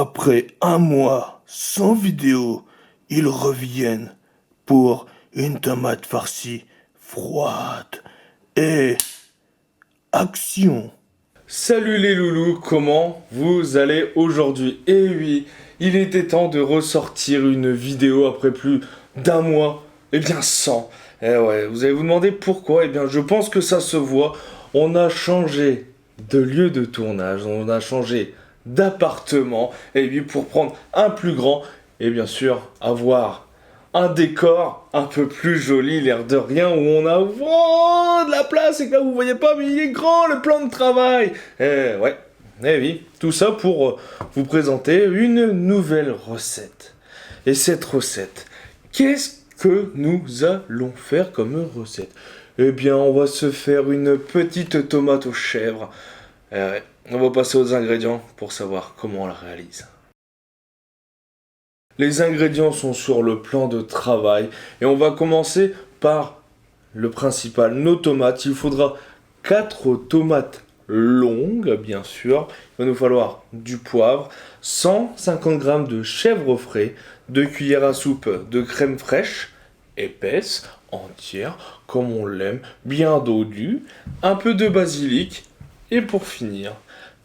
Après un mois sans vidéo, ils reviennent pour une tomate farcie froide et action. Salut les loulous, comment vous allez aujourd'hui? Eh oui, il était temps de ressortir une vidéo après plus d'un mois. Eh bien 100. Eh ouais, vous allez vous demander pourquoi? Eh bien je pense que ça se voit. On a changé de lieu de tournage, on a changé d'appartement. Et puis pour prendre un plus grand et bien sûr avoir un décor un peu plus joli, l'air de rien, où on a de la place et que là vous voyez pas, mais il est grand le plan de travail. Ouais, eh oui, tout ça pour vous présenter une nouvelle recette. Et cette recette, qu'est-ce que nous allons faire comme recette? Eh bien, on va se faire une petite tomate aux chèvres. On va passer aux ingrédients pour savoir comment on la réalise. Les ingrédients sont sur le plan de travail et on va commencer par le principal, nos tomates. Il faudra 4 tomates longues, bien sûr. Il va nous falloir du poivre, 150 g de chèvre frais, 2 cuillères à soupe de crème fraîche, épaisse, entière, comme on l'aime, bien dodue, un peu de basilic et pour finir,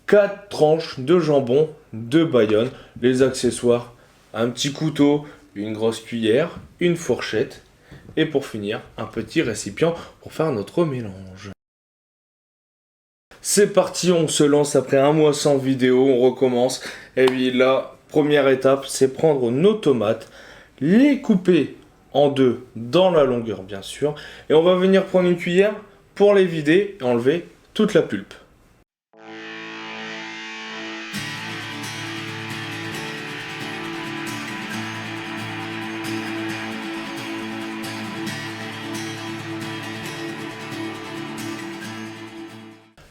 4 tranches de jambon de Bayonne, les accessoires, un petit couteau, une grosse cuillère, une fourchette et pour finir, un petit récipient pour faire notre mélange. C'est parti, on se lance après un mois sans vidéo, on recommence. Et puis la première étape, c'est prendre nos tomates, les couper en deux dans la longueur bien sûr, et on va venir prendre une cuillère pour les vider et enlever toute la pulpe.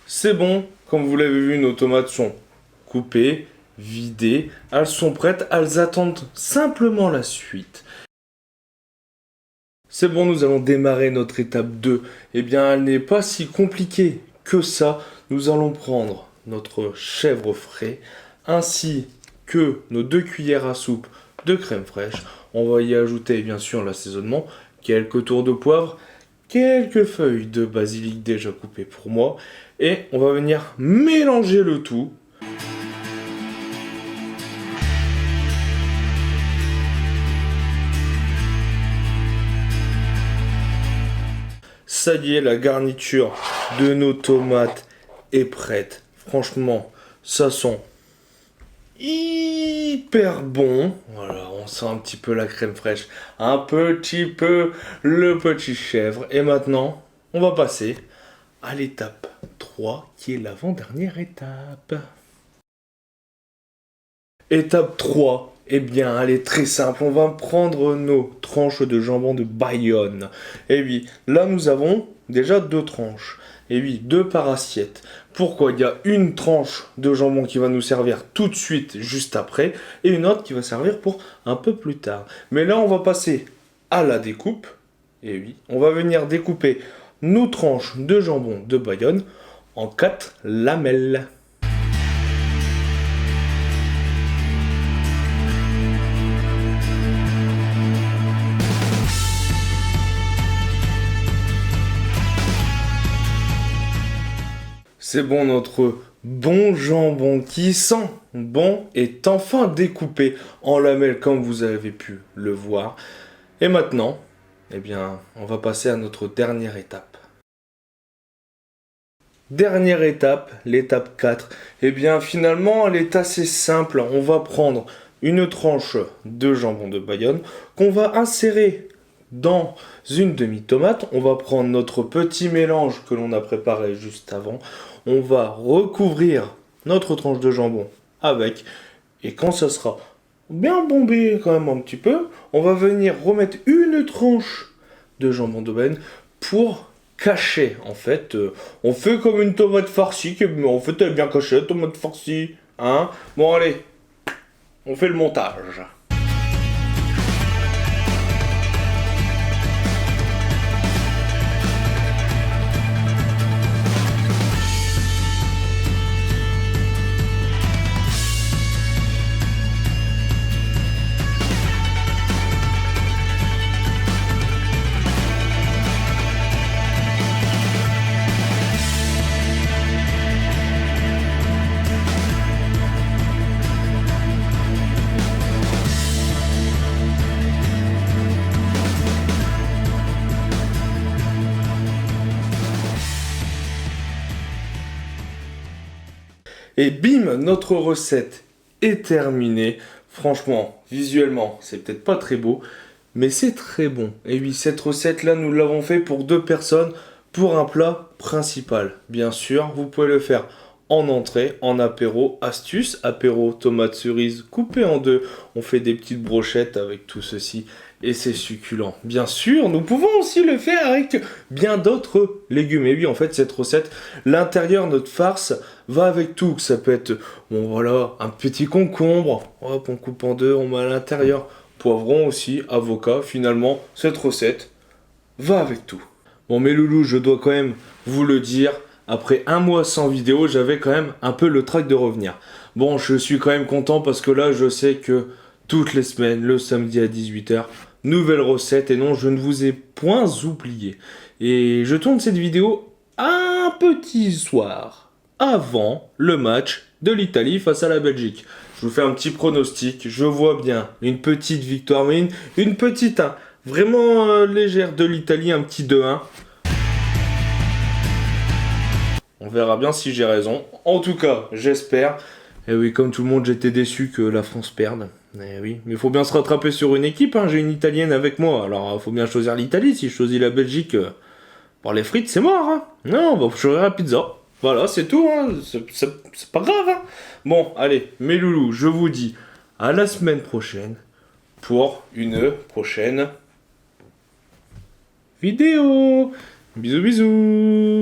C'est bon, comme vous l'avez vu, nos tomates sont coupées, vidées, elles sont prêtes, elles attendent simplement la suite. C'est bon, nous allons démarrer notre étape 2. Eh bien, elle n'est pas si compliquée que ça. Nous allons prendre notre chèvre frais, ainsi que nos 2 cuillères à soupe de crème fraîche. On va y ajouter bien sûr l'assaisonnement, quelques tours de poivre, quelques feuilles de basilic déjà coupées pour moi. Et on va venir mélanger le tout. Ça y est, la garniture de nos tomates est prête. Franchement, ça sent hyper bon. Voilà, on sent un petit peu la crème fraîche, un petit peu le petit chèvre. Et maintenant, on va passer à l'étape 3, qui est l'avant-dernière étape. Étape 3, eh bien, elle est très simple. On va prendre nos tranches de jambon de Bayonne. Et oui, là, nous avons déjà 2 tranches. Et oui, 2 par assiette. Pourquoi? Il y a une tranche de jambon qui va nous servir tout de suite, juste après, et une autre qui va servir pour un peu plus tard. Mais là, on va passer à la découpe. Et oui, on va venir découper nos tranches de jambon de Bayonne en 4 lamelles. C'est bon, notre bon jambon qui sent bon est enfin découpé en lamelles comme vous avez pu le voir. Et maintenant, eh bien, on va passer à notre dernière étape. Dernière étape, l'étape 4. Eh bien, finalement, elle est assez simple. On va prendre une tranche de jambon de Bayonne qu'on va insérer dans une demi-tomate. On va prendre notre petit mélange que l'on a préparé juste avant. On va recouvrir notre tranche de jambon avec. Et quand ça sera bien bombé quand même un petit peu, on va venir remettre une tranche de jambon de Bayonne pour cacher. En fait, on fait comme une tomate farcie, mais en fait elle est bien cachée, tomate farcie. Hein? Bon allez, on fait le montage. Et bim, notre recette est terminée. Franchement, visuellement, c'est peut-être pas très beau, mais c'est très bon. Et oui, cette recette-là, nous l'avons fait pour 2 personnes, pour un plat principal. Bien sûr, vous pouvez le faire en entrée, en apéro. Astuce, apéro tomate cerise coupée en 2. On fait des petites brochettes avec tout ceci et c'est succulent. Bien sûr, nous pouvons aussi le faire avec bien d'autres légumes. Et oui, en fait, cette recette, l'intérieur, notre farce, va avec tout. Ça peut être, bon voilà, un petit concombre. Hop, on coupe en 2, on met à l'intérieur. Poivron aussi, avocat. Finalement, cette recette va avec tout. Bon, mes loulous, je dois quand même vous le dire. Après un mois sans vidéo, j'avais quand même un peu le trac de revenir. Bon, je suis quand même content parce que là, je sais que toutes les semaines, le samedi à 18h, nouvelle recette. Et non, je ne vous ai point oublié. Et je tourne cette vidéo un petit soir avant le match de l'Italie face à la Belgique. Je vous fais un petit pronostic. Je vois bien une petite victoire, mais une petite, hein, vraiment légère de l'Italie, un petit 2-1. On verra bien si j'ai raison. En tout cas, j'espère. Et oui, comme tout le monde, j'étais déçu que la France perde. Eh oui, mais il faut bien se rattraper sur une équipe, hein. J'ai une Italienne avec moi, alors il faut bien choisir l'Italie. Si je choisis la Belgique, pour les frites, c'est mort, hein. Non, bah, je choisirai la pizza. Voilà, c'est tout, hein. C'est pas grave, hein. Bon, allez, mes loulous, je vous dis à la semaine prochaine pour une prochaine vidéo. Bisous, bisous.